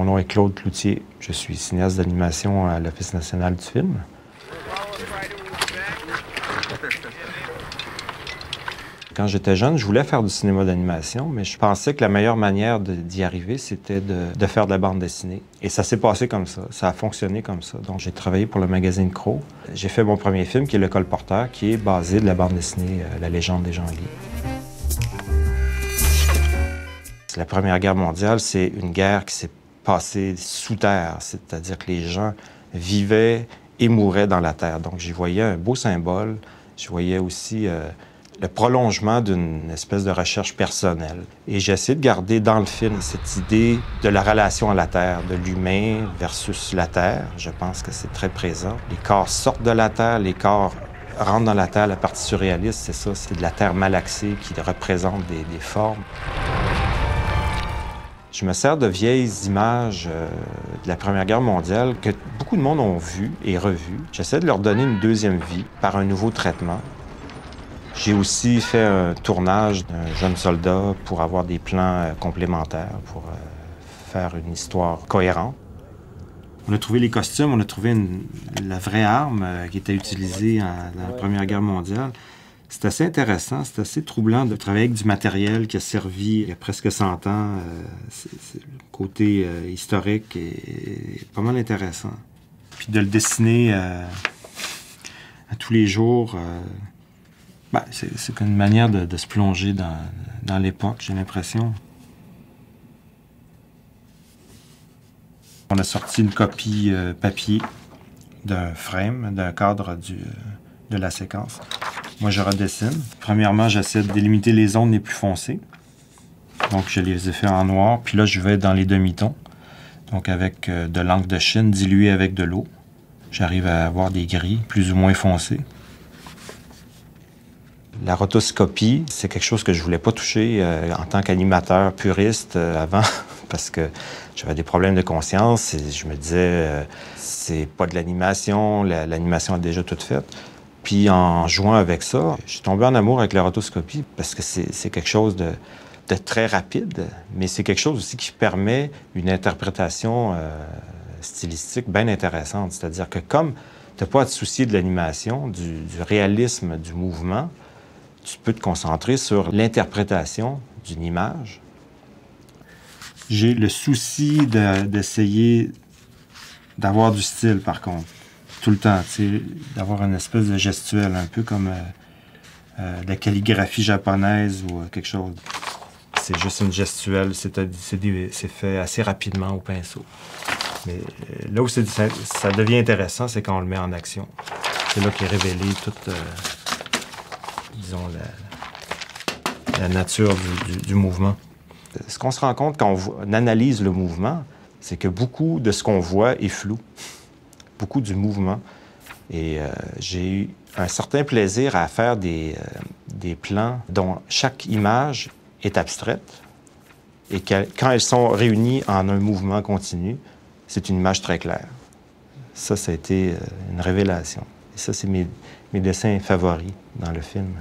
Mon nom est Claude Cloutier. Je suis cinéaste d'animation à l'Office national du film. Quand j'étais jeune, je voulais faire du cinéma d'animation, mais je pensais que la meilleure manière d'y arriver, c'était de faire de la bande dessinée. Et ça s'est passé comme ça, ça a fonctionné comme ça. Donc j'ai travaillé pour le magazine Crow. J'ai fait mon premier film, qui est Le Colporteur, qui est basé de la bande dessinée La légende des Genlis. La Première Guerre mondiale, c'est une guerre qui s'est passée sous terre, c'est-à-dire que les gens vivaient et mouraient dans la terre. Donc j'y voyais un beau symbole, je voyais aussi le prolongement d'une espèce de recherche personnelle. Et j'ai essayé de garder dans le film cette idée de la relation à la terre, de l'humain versus la terre. Je pense que c'est très présent. Les corps sortent de la terre, les corps rentrent dans la terre. La partie surréaliste, c'est ça, c'est de la terre malaxée qui représente des formes. Je me sers de vieilles images de la Première Guerre mondiale que beaucoup de monde ont vues et revues. J'essaie de leur donner une deuxième vie par un nouveau traitement. J'ai aussi fait un tournage d'un jeune soldat pour avoir des plans complémentaires, pour faire une histoire cohérente. On a trouvé les costumes, on a trouvé la vraie arme qui était utilisée dans la Première Guerre mondiale. C'est assez intéressant, c'est assez troublant de travailler avec du matériel qui a servi il y a presque 100 ans. Le côté historique est pas mal intéressant. Puis de le dessiner à tous les jours, c'est une manière de se plonger dans l'époque, j'ai l'impression. On a sorti une copie papier d'un frame, d'un cadre de la séquence. Moi, je redessine. Premièrement, j'essaie de délimiter les zones les plus foncées. Donc, je les ai fait en noir. Puis là, je vais dans les demi-tons. Donc, avec de l'encre de Chine diluée avec de l'eau. J'arrive à avoir des gris plus ou moins foncés. La rotoscopie, c'est quelque chose que je voulais pas toucher en tant qu'animateur puriste avant, parce que j'avais des problèmes de conscience et je me disais, c'est pas de l'animation, l'animation est déjà toute faite. Puis en jouant avec ça, je suis tombé en amour avec la rotoscopie parce que c'est quelque chose de très rapide, mais c'est quelque chose aussi qui permet une interprétation stylistique bien intéressante. C'est-à-dire que comme tu n'as pas à te soucier de l'animation, du réalisme du mouvement, tu peux te concentrer sur l'interprétation d'une image. J'ai le souci d'essayer d'avoir du style, par contre. Tout le temps, d'avoir une espèce de gestuelle, un peu comme la calligraphie japonaise ou quelque chose. C'est juste une gestuelle, c'est fait assez rapidement au pinceau. Mais là où ça devient intéressant, c'est quand on le met en action. C'est là qu'est révélée toute, disons, la nature du mouvement. Ce qu'on se rend compte quand on analyse le mouvement, c'est que beaucoup de ce qu'on voit est flou. Beaucoup du mouvement. Et j'ai eu un certain plaisir à faire des plans dont chaque image est abstraite et quand elles sont réunies en un mouvement continu, c'est une image très claire. Ça a été une révélation. Et ça, c'est mes dessins favoris dans le film.